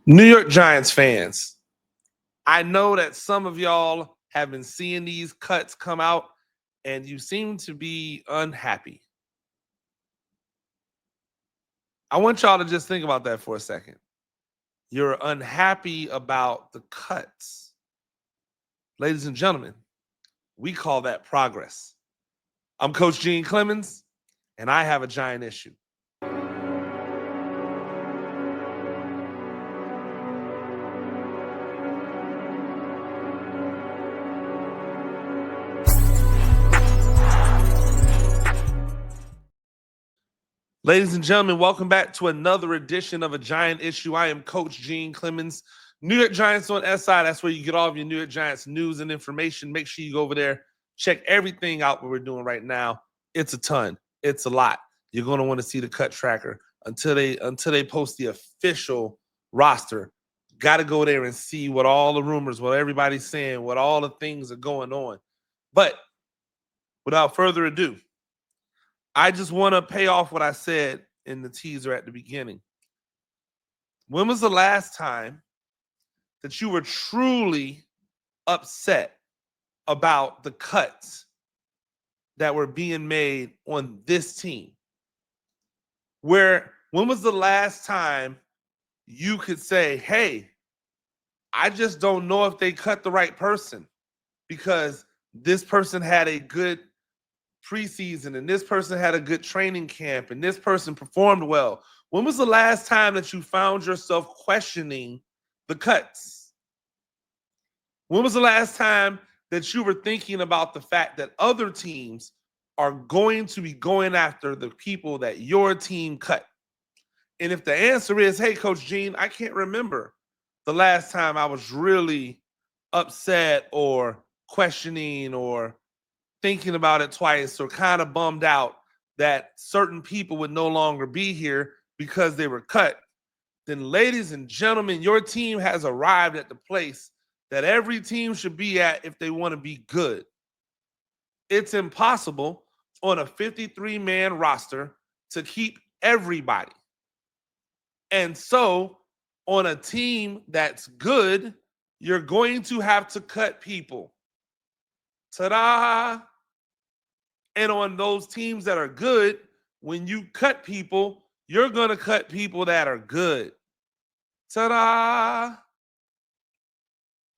New York Giants fans, I know that some of y'all have been seeing these cuts come out and you seem to be unhappy. I want y'all to just think about that for a second. You're unhappy about the cuts. Ladies and gentlemen, we call that progress. I'm Coach Gene Clemons, and I have a giant issue. Ladies and gentlemen, welcome back to another edition of A Giant Issue. I am Coach Gene Clemons, New York Giants on SI. That's where you get all of your New York Giants news and information. Make sure you go over there, check everything out what we're doing right now. It's a ton. It's a lot. You're going to want to see the cut tracker until they post the official roster. Got to go there and see what all the rumors, what everybody's saying, what all the things are going on. But without further ado, I just want to pay off what I said in the teaser at the beginning. When was the last time that you were truly upset about the cuts that were being made on this team? When was the last time you could say, hey, I just don't know if they cut the right person because this person had a good preseason and this person had a good training camp and this person performed well? When was the last time that you found yourself questioning the cuts? When was the last time that you were thinking about the fact that other teams are going to be going after the people that your team cut? And if the answer is, hey, Coach Gene, I can't remember the last time I was really upset or questioning or thinking about it twice or kind of bummed out that certain people would no longer be here because they were cut, then ladies and gentlemen, your team has arrived at the place that every team should be at if they want to be good. It's impossible on a 53-man roster to keep everybody. And so on a team that's good, you're going to have to cut people. Ta-da! And on those teams that are good, when you cut people, you're going to cut people that are good. Ta-da!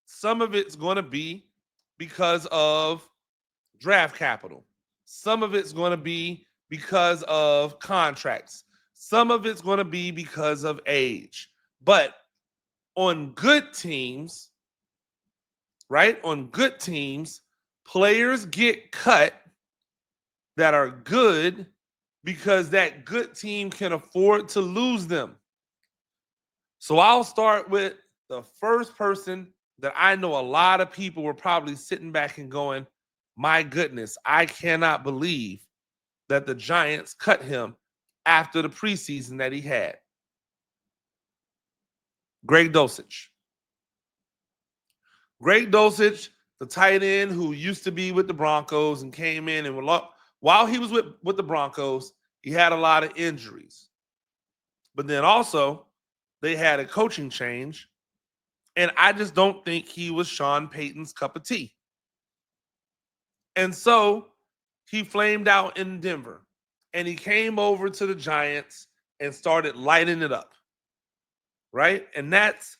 Some of it's going to be because of draft capital. Some of it's going to be because of contracts. Some of it's going to be because of age. But on good teams, right? On good teams, players get cut that are good because that good team can afford to lose them. So I'll start with the first person that I know a lot of people were probably sitting back and going, my goodness, I cannot believe that the Giants cut him after the preseason that he had. Greg Dulcich. Greg Dulcich, the tight end who used to be with the Broncos and came in and while he was with the Broncos, he had a lot of injuries. But then also, they had a coaching change, and I just don't think he was Sean Payton's cup of tea. And so he flamed out in Denver, and he came over to the Giants and started lighting it up, right? And that's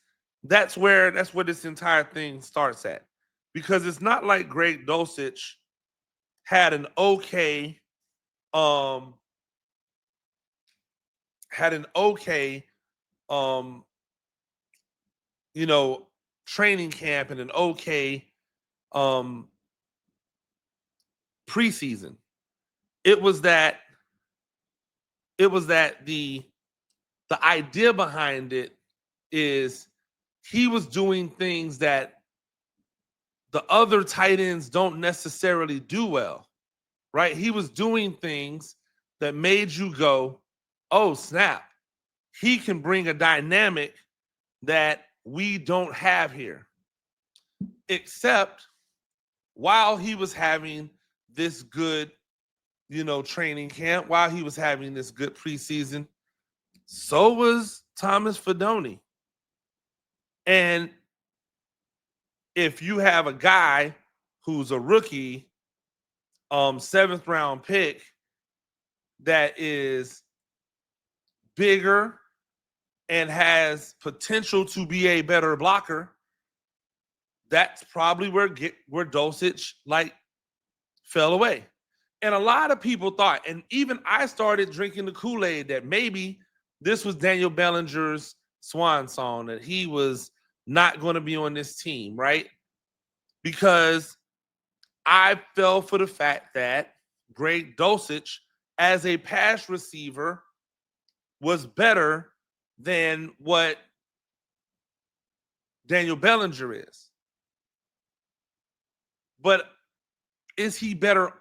where this entire thing starts at, because it's not like Greg Dulcich had an okay training camp and an okay preseason. It was that the idea behind it is he was doing things that the other tight ends don't necessarily do well, right? He was doing things that made you go, oh, snap. He can bring a dynamic that we don't have here. Except while he was having this good, training camp, while he was having this good preseason, so was Thomas Fidone. And if you have a guy who's a rookie, 7th round pick that is bigger and has potential to be a better blocker, that's probably where Dulcich fell away. And a lot of people thought, and even I started drinking the Kool-Aid, that maybe this was Daniel Bellinger's swan song, that he was not going to be on this team, right? Because I fell for the fact that Greg Dulcich, as a pass receiver, was better than what Daniel Bellinger is. But is he better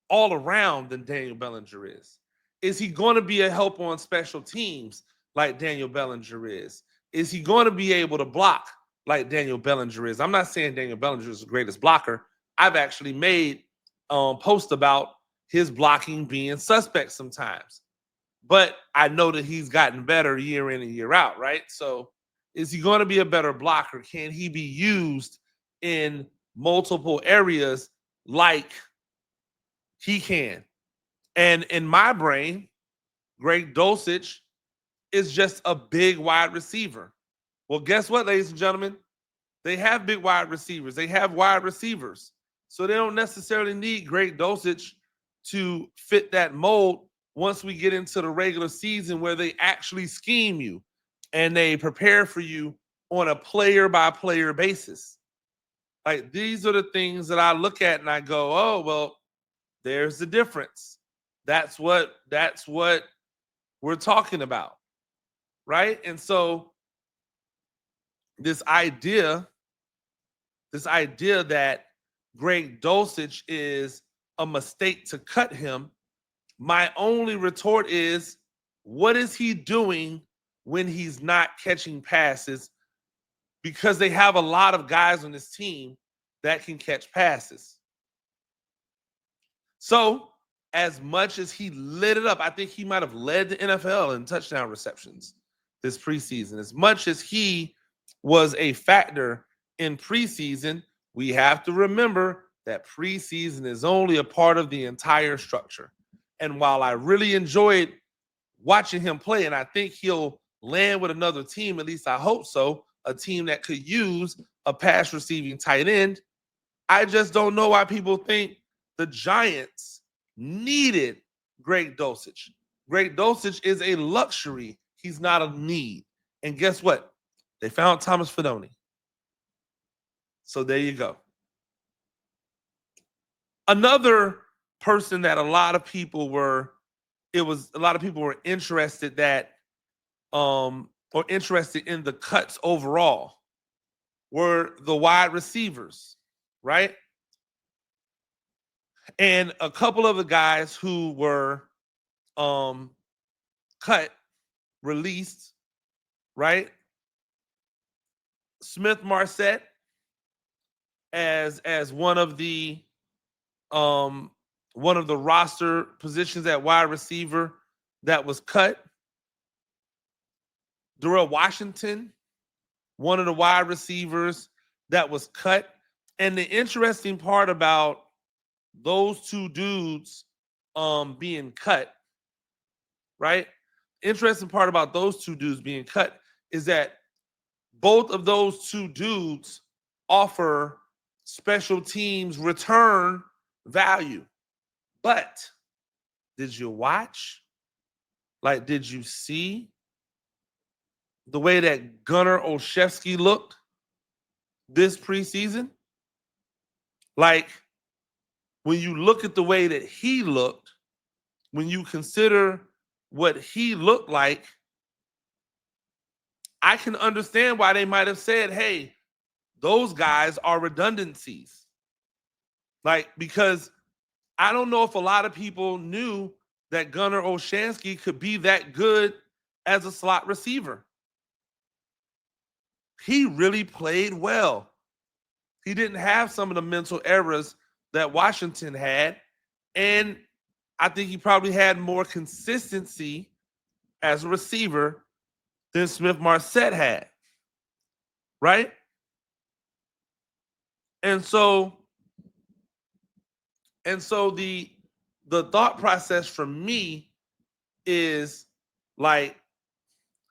all around than Daniel Bellinger is? Is he going to be a help on special teams like Daniel Bellinger is? Is he going to be able to block like Daniel Bellinger is? I'm not saying Daniel Bellinger is the greatest blocker. I've actually made posts about his blocking being suspect sometimes. But I know that he's gotten better year in and year out, right? So is he going to be a better blocker? Can he be used in multiple areas like he can? And in my brain, Greg Dulcich is just a big wide receiver. Well, guess what, ladies and gentlemen? They have big wide receivers. They have wide receivers. So they don't necessarily need Greg Dulcich to fit that mold once we get into the regular season, where they actually scheme you and they prepare for you on a player-by-player basis. Like, these are the things that I look at and I go, oh, well, there's the difference. That's what we're talking about, right? And so this idea that Greg Dulcich is a mistake to cut him, my only retort is, what is he doing when he's not catching passes? Because they have a lot of guys on this team that can catch passes. So as much as he lit it up, I think he might have led the NFL in touchdown receptions this preseason. As much as he was a factor in preseason, we have to remember that preseason is only a part of the entire structure. And while I really enjoyed watching him play, and I think he'll land with another team, at least I hope so, a team that could use a pass receiving tight end, I just don't know why people think the Giants needed Greg Dulcich. Greg Dulcich is a luxury. He's not a need. And guess what? They found Thomas Fidone. So there you go. Another person that a lot of people were interested or interested in the cuts overall were the wide receivers, right? And a couple of the guys who were cut, released, right? Smith-Marsette as one of the roster positions at wide receiver that was cut. Darrell Washington, one of the wide receivers that was cut. And the interesting part about those two dudes being cut, right? Interesting part about those two dudes being cut is that both of those two dudes offer special teams return value. But did you watch? Like, did you see the way that Gunnar Olszewski looked this preseason? Like, when you look at the way that he looked, when you consider what he looked like, I can understand why they might have said, hey, those guys are redundancies. Like, because I don't know if a lot of people knew that Gunnar Olszewski could be that good as a slot receiver. He really played well. He didn't have some of the mental errors that Washington had. And I think he probably had more consistency as a receiver than Smith-Marsette had. right? And so the thought process for me is like,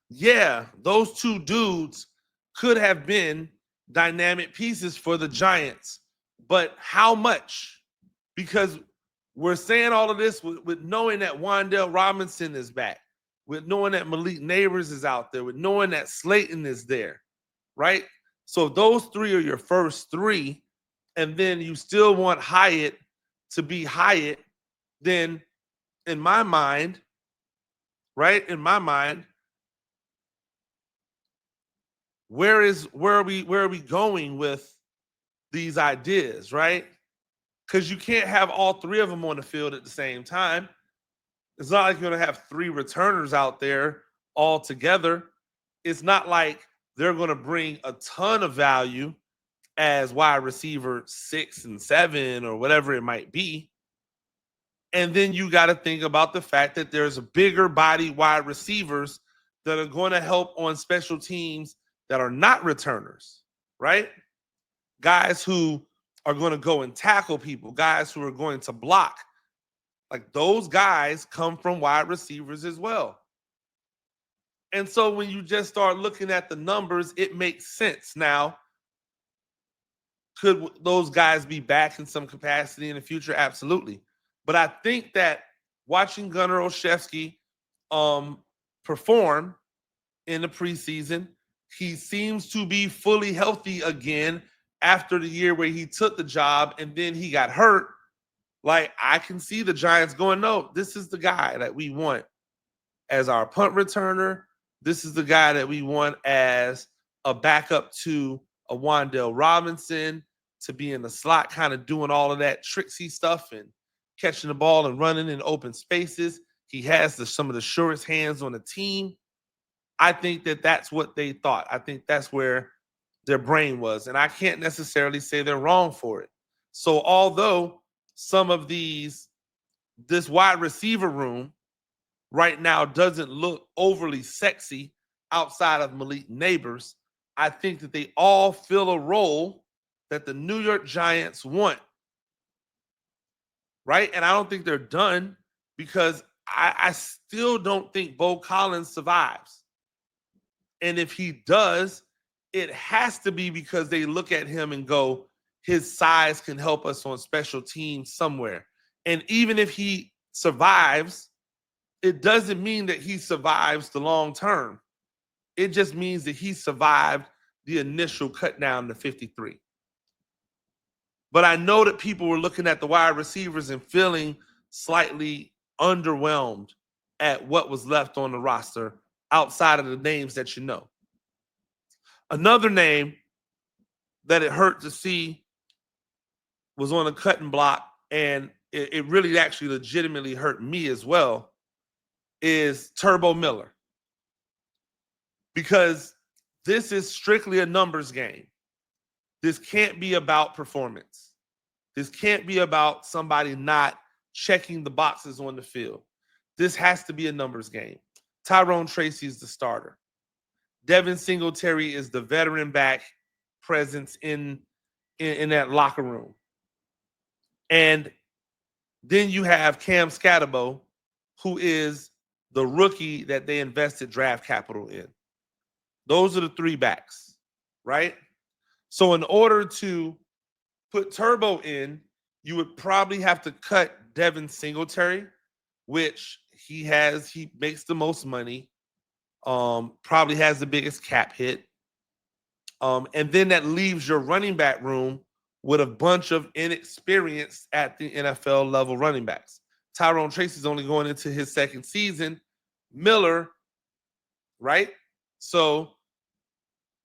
yeah, those two dudes could have been dynamic pieces for the Giants, but how much? Because we're saying all of this with knowing that Wan'Dale Robinson is back, with knowing that Malik Neighbors is out there, with knowing that Slayton is there, right? So if those three are your first three, and then you still want Hyatt to be Hyatt, then in my mind, right? In my mind, where are we going with these ideas, right? Because you can't have all three of them on the field at the same time. It's not like you're going to have three returners out there all together. It's not like they're going to bring a ton of value as wide receiver 6 and 7 or whatever it might be. And then you got to think about the fact that there's a bigger body wide receivers that are going to help on special teams that are not returners, right? Guys who are going to go and tackle people, guys who are going to block. Like those guys come from wide receivers as well. And so when you just start looking at the numbers, it makes sense. Now, could those guys be back in some capacity in the future? Absolutely. But I think that watching Gunnar Olszewski perform in the preseason, he seems to be fully healthy again after the year where he took the job and then he got hurt. Like, I can see the Giants going, no, this is the guy that we want as our punt returner. This is the guy that we want as a backup to a Wan'Dale Robinson, to be in the slot, kind of doing all of that tricksy stuff and catching the ball and running in open spaces. He has some of the surest hands on the team. I think that that's what they thought. I think that's where their brain was. And I can't necessarily say they're wrong for it. So although some of this wide receiver room right now doesn't look overly sexy outside of Malik Neighbors, I think that they all fill a role that the New York Giants want, right? And I don't think they're done, because I still don't think Bo Collins survives. And if he does, it has to be because they look at him and go, his size can help us on special teams somewhere. And even if he survives, it doesn't mean that he survives the long term. It just means that he survived the initial cut down to 53. But I know that people were looking at the wide receivers and feeling slightly underwhelmed at what was left on the roster outside of the names that you know. Another name that it hurt to see was on the cutting block, and it really actually legitimately hurt me as well, is Turbo Miller. Because this is strictly a numbers game. This can't be about performance. This can't be about somebody not checking the boxes on the field. This has to be a numbers game. Tyrone Tracy is the starter. Devin Singletary is the veteran back presence in that locker room. And then you have Cam Scatterbo, who is the rookie that they invested draft capital in. Those are the three backs, right? So in order to put Turbo in, you would probably have to cut Devin Singletary, which he makes the most money, probably has the biggest cap hit. And then that leaves your running back room with a bunch of inexperienced at the NFL level running backs. Tyrone Tracy's only going into his second season. Miller, right? So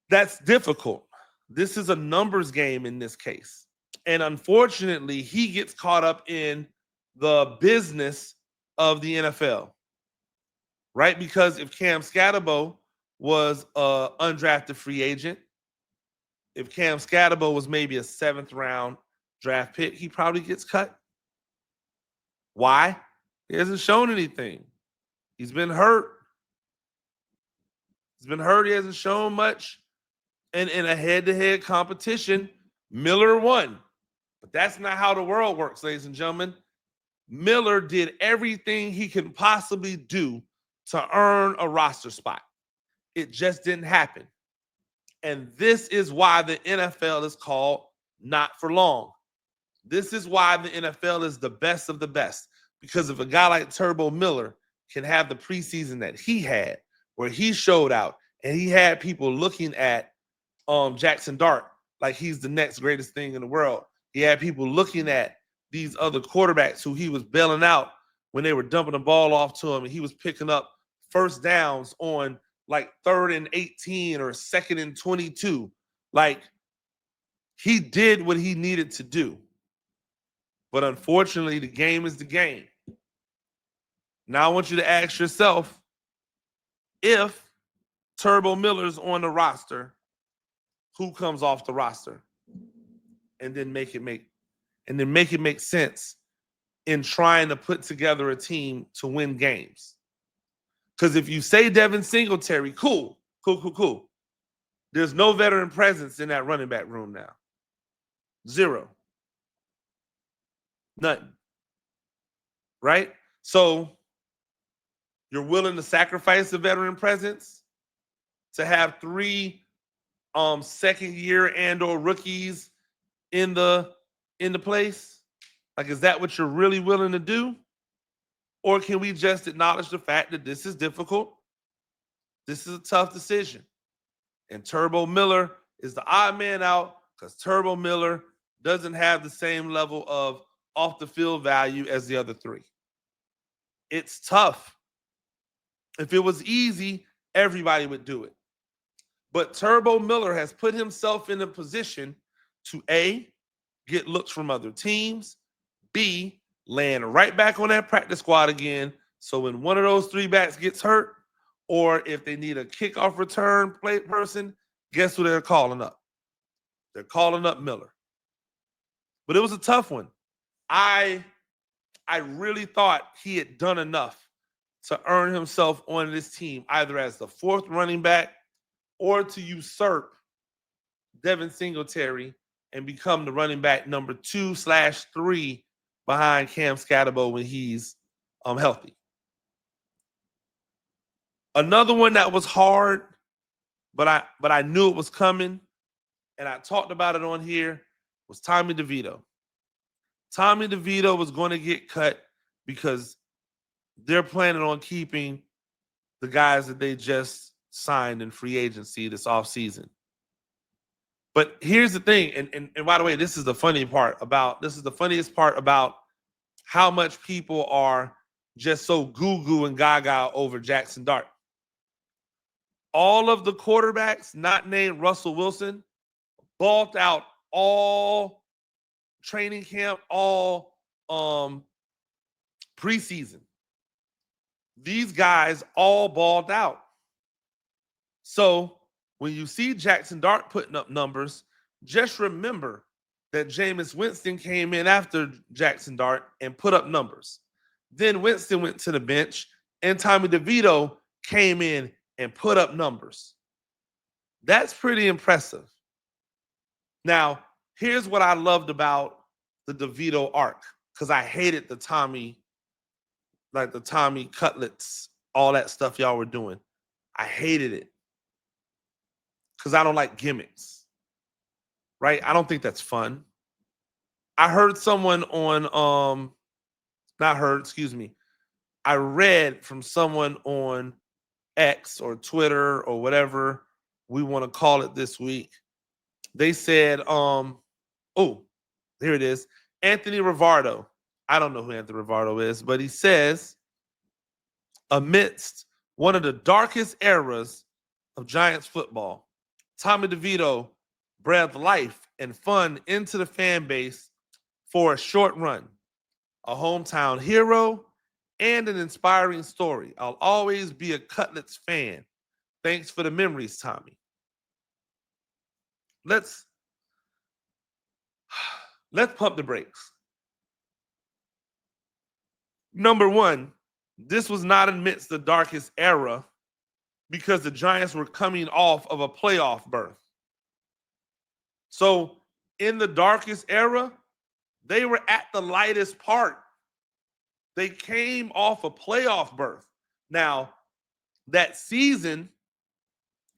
that's difficult. This is a numbers game in this case. And unfortunately, he gets caught up in the business of the NFL, right? Because if Cam Scatterbo was an undrafted free agent, if Cam Scatterbo was maybe a 7th round draft pick, he probably gets cut. Why? He hasn't shown anything. He's been hurt. He hasn't shown much. And in a head-to-head competition, Miller won. But that's not how the world works, ladies and gentlemen. Miller did everything he can possibly do to earn a roster spot. It just didn't happen. And this is why the NFL is called not for long. This is why the NFL is the best of the best. Because if a guy like Turbo Miller can have the preseason that he had, where he showed out and he had people looking at Jackson Dart like he's the next greatest thing in the world. He had people looking at these other quarterbacks who he was bailing out when they were dumping the ball off to him, and he was picking up first downs on like 3rd and 18 or 2nd and 22. Like, he did what he needed to do. But unfortunately, the game is the game. Now I want you to ask yourself, if Turbo Miller's on the roster, who comes off the roster? And then make it make sense in trying to put together a team to win games. Because if you say Devin Singletary, cool. There's no veteran presence in that running back room now. Zero. Nothing. Right? So you're willing to sacrifice a veteran presence to have 3 second year and or rookies in the place? Like, is that what you're really willing to do? Or can we just acknowledge the fact that this is difficult? This is a tough decision. And Turbo Miller is the odd man out because Turbo Miller doesn't have the same level of off the field value as the other 3. It's tough. If it was easy, everybody would do it. But Turbo Miller has put himself in a position to A, get looks from other teams, B, land right back on that practice squad again. So when one of those 3 backs gets hurt, or if they need a kickoff return play person, guess who they're calling up? They're calling up Miller. But it was a tough one. I really thought he had done enough to earn himself on this team, either as the 4th running back or to usurp Devin Singletary and become the running back number 2/3 behind Cam Scatterbo when he's healthy. Another one that was hard, but I knew it was coming, and I talked about it on here, was Tommy DeVito. Tommy DeVito was going to get cut because they're planning on keeping the guys that they just signed in free agency this offseason. But here's the thing, and by the way, this is the funniest part about how much people are just so goo-goo and gaga over Jackson Dart. All of the quarterbacks not named Russell Wilson balled out all training camp, all preseason. These guys all balled out. So when you see Jackson Dart putting up numbers, just remember that Jameis Winston came in after Jackson Dart and put up numbers. Then Winston went to the bench, and Tommy DeVito came in and put up numbers. That's pretty impressive. Now, here's what I loved about the DeVito arc, because I hated the Tommy cutlets, all that stuff y'all were doing. I hated it because I don't like gimmicks, right? I don't think that's fun. I heard someone on, I read from someone on X or Twitter or whatever we want to call it this week. They said, here it is. Anthony Rivardo. I don't know who Anthony Rivardo is, but he says, amidst one of the darkest eras of Giants football, Tommy DeVito breathed life and fun into the fan base for a short run. A hometown hero and an inspiring story. I'll always be a Cutlets fan. Thanks for the memories, Tommy. Let's pump the brakes. Number one, this was not amidst the darkest era because the Giants were coming off of a playoff berth. So in the darkest era, they were at the lightest part. They came off a playoff berth. Now, that season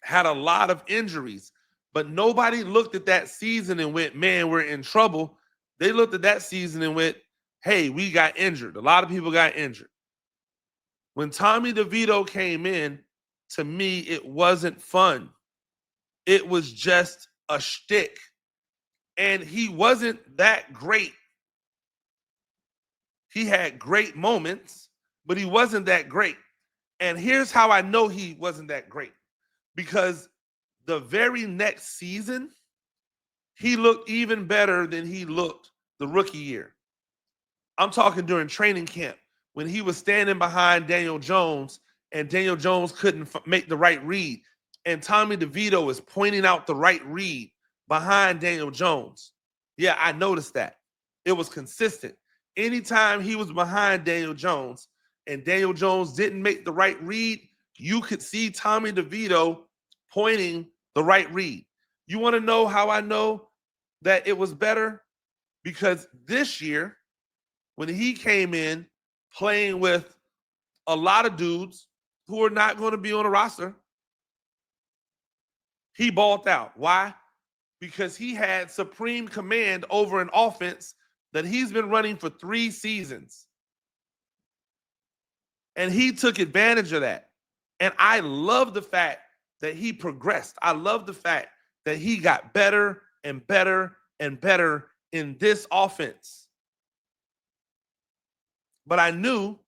had a lot of injuries, but nobody looked at that season and went, man, we're in trouble. They looked at that season and went, hey, we got injured. A lot of people got injured. When Tommy DeVito came in, to me, it wasn't fun. It was just a shtick. And he wasn't that great. He had great moments, but he wasn't that great. And here's how I know he wasn't that great. Because the very next season, he looked even better than he looked the rookie year. I'm talking during training camp when he was standing behind Daniel Jones and Daniel Jones couldn't make the right read. And Tommy DeVito was pointing out the right read behind Daniel Jones. Yeah, I noticed that. It was consistent. Anytime he was behind Daniel Jones and Daniel Jones didn't make the right read, you could see Tommy DeVito pointing the right read. You want to know how I know that it was better? Because this year, when he came in playing with a lot of dudes who are not going to be on the roster, he balled out. Why? Because he had supreme command over an offense that he's been running for 3 seasons. And he took advantage of that. And I love the fact that he progressed. I love the fact that he got better and better and better in this offense. But I knew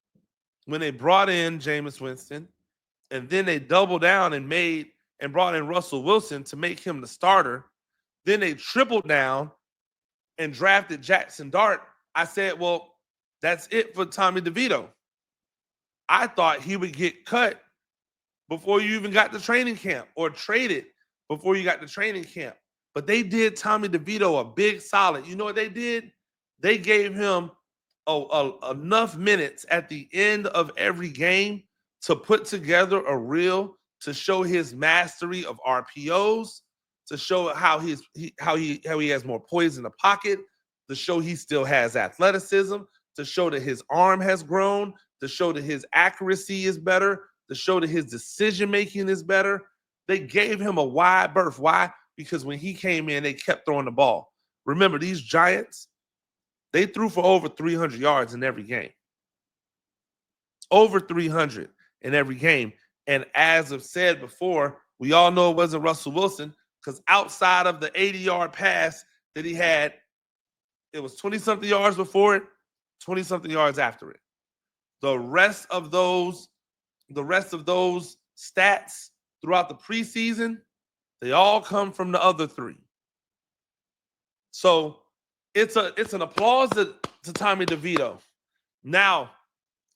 when they brought in Jameis Winston and then they doubled down and brought in Russell Wilson to make him the starter, then they tripled down and drafted Jackson Dart. I said, well, that's it for Tommy DeVito. I thought he would get cut before you even got to training camp or traded before you got to training camp. But they did Tommy DeVito a big solid. You know what they did? They gave him enough minutes at the end of every game to put together a reel to show his mastery of RPOs, to show how he has more poise in the pocket, to show he still has athleticism, to show that his arm has grown, to show that his accuracy is better, to show that his decision-making is better. They gave him a wide berth. Why? Because when he came in, they kept throwing the ball. Remember, these Giants, they threw for over 300 yards in every game. Over 300 in every game. And as I've said before, we all know it wasn't Russell Wilson because outside of the 80-yard pass that he had, it was 20-something yards before it, 20-something yards after it. The rest of those stats throughout the preseason, they all come from the other 3. So it's an applause to Tommy DeVito. Now,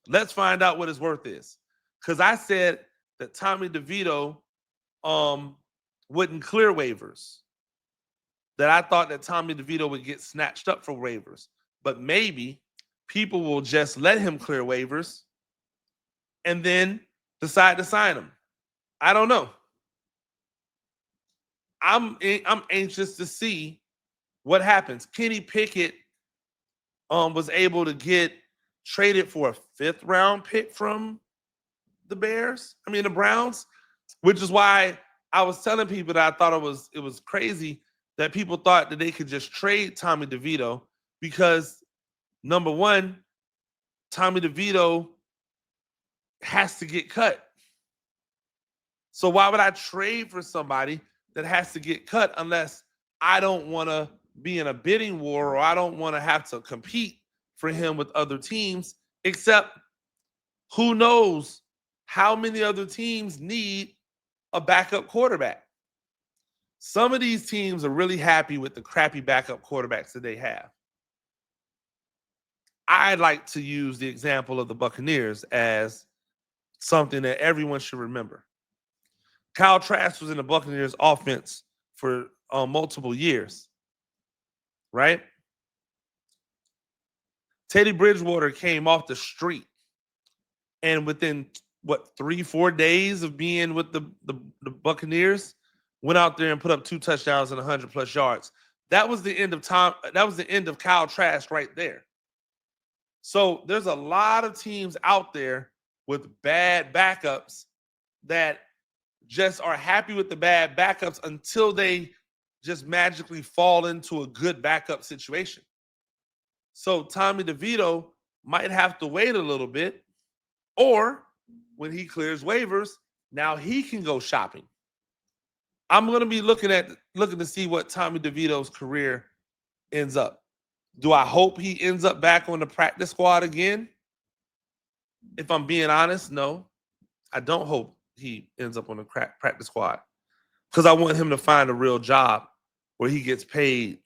let's find out what his worth is. Because I said that Tommy DeVito wouldn't clear waivers. That I thought that Tommy DeVito would get snatched up for waivers. But maybe people will just let him clear waivers and then decide to sign him. I don't know. I'm anxious to see what happens. Kenny Pickett was able to get traded for a 5th-round pick from the Browns, which is why I was telling people that I thought it was crazy that people thought that they could just trade Tommy DeVito because, number one, Tommy DeVito has to get cut. So why would I trade for somebody that has to get cut unless I don't want to be in a bidding war or I don't want to have to compete for him with other teams, except who knows how many other teams need a backup quarterback. Some of these teams are really happy with the crappy backup quarterbacks that they have. I'd like to use the example of the Buccaneers as something that everyone should remember. Kyle Trask was in the Buccaneers offense for multiple years, right? Teddy Bridgewater came off the street and within 3-4 days of being with the Buccaneers, went out there and put up 2 touchdowns and 100+ yards. That was the end of Tom. That was the end of Kyle Trask right there. So there's a lot of teams out there with bad backups that just are happy with the bad backups until they just magically fall into a good backup situation. So Tommy DeVito might have to wait a little bit, or when he clears waivers, now he can go shopping. I'm going to be looking to see what Tommy DeVito's career ends up. Do I hope he ends up back on the practice squad again? If I'm being honest, no. I don't hope he ends up on the practice squad because I want him to find a real job where he gets paid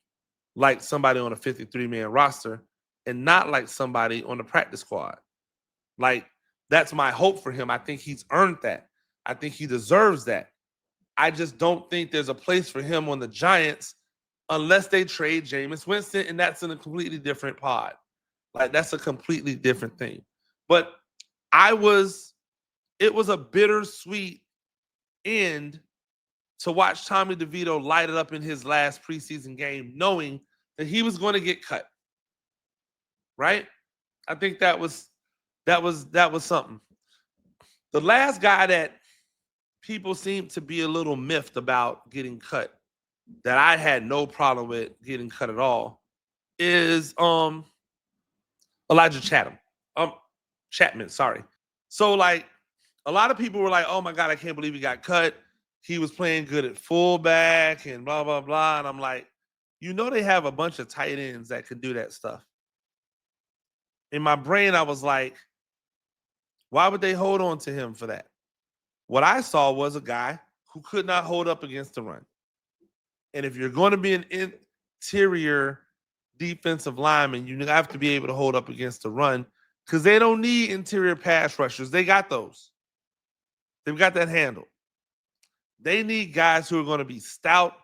like somebody on a 53-man roster and not like somebody on the practice squad. Like, that's my hope for him. I think he's earned that. I think he deserves that. I just don't think there's a place for him on the Giants unless they trade Jameis Winston, and that's in a completely different pod. Like, that's a completely different thing. But it was a bittersweet end to watch Tommy DeVito light it up in his last preseason game, knowing that he was going to get cut. Right? I think that was something. The last guy that people seem to be a little miffed about getting cut, that I had no problem with getting cut at all, is Elijah Chapman, sorry. So, like, a lot of people were like, oh my God, I can't believe he got cut. He was playing good at fullback and blah, blah, blah. And I'm like, they have a bunch of tight ends that can do that stuff. In my brain, I was like, why would they hold on to him for that? What I saw was a guy who could not hold up against the run. And if you're going to be an interior defensive lineman, you have to be able to hold up against the run because they don't need interior pass rushers. They got those. They've got that handled. They need guys who are going to be stout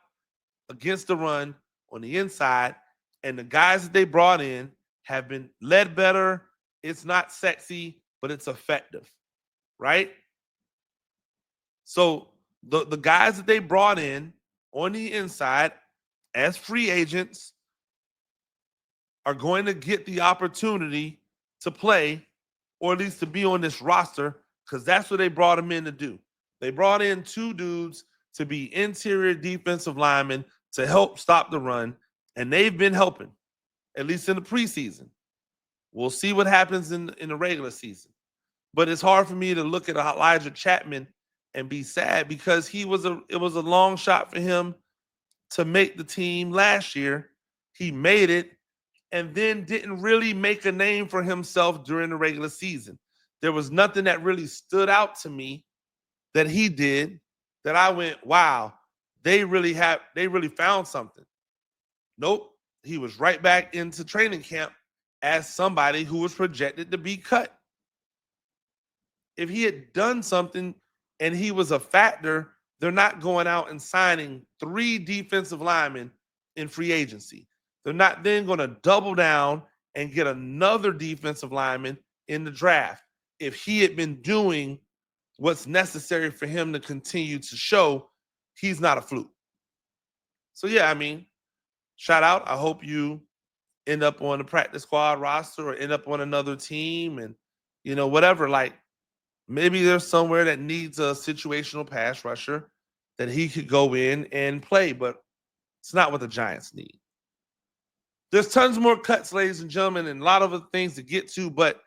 against the run on the inside. And the guys that they brought in have been led better. It's not sexy, but it's effective, right? So the guys that they brought in on the inside as free agents are going to get the opportunity to play, or at least to be on this roster, because that's what they brought them in to do. They brought in two dudes to be interior defensive linemen to help stop the run, and they've been helping, at least in the preseason. We'll see what happens in the regular season. But it's hard for me to look at Elijah Chapman and be sad because it was a long shot for him to make the team last year. He made it and then didn't really make a name for himself during the regular season. There was nothing that really stood out to me that he did that I went, wow, they really found something. Nope. He was right back into training camp as somebody who was projected to be cut. If he had done something and he was a factor, they're not going out and signing 3 defensive linemen in free agency. They're not then going to double down and get another defensive lineman in the draft if he had been doing what's necessary for him to continue to show he's not a fluke. So, yeah, I mean, shout out. I hope you end up on the practice squad roster or end up on another team and, whatever. Like, maybe there's somewhere that needs a situational pass rusher that he could go in and play, but it's not what the Giants need. There's tons more cuts, ladies and gentlemen, and a lot of other things to get to, but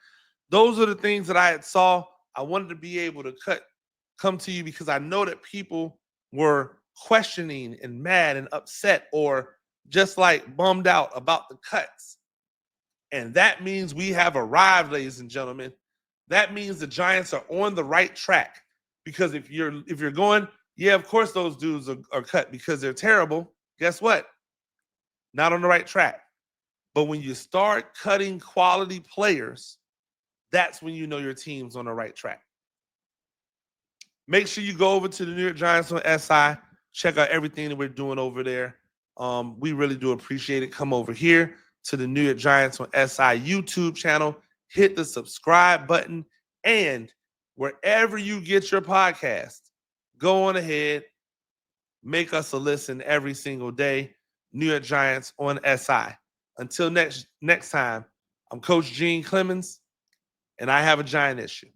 those are the things that I had saw. I wanted to be able to come to you because I know that people were questioning and mad and upset or just like bummed out about the cuts. And that means we have arrived, ladies and gentlemen. That means the Giants are on the right track. Because if you're going, yeah, of course those dudes are cut because they're terrible. Guess what? Not on the right track. But when you start cutting quality players, that's when you know your team's on the right track. Make sure you go over to the New York Giants on SI. Check out everything that we're doing over there. We really do appreciate it. Come over here to the New York Giants on SI YouTube channel. Hit the subscribe button. And wherever you get your podcast, go on ahead. Make us a listen every single day. New York Giants on SI. Until next time, I'm Coach Gene Clemons, and I have a giant issue.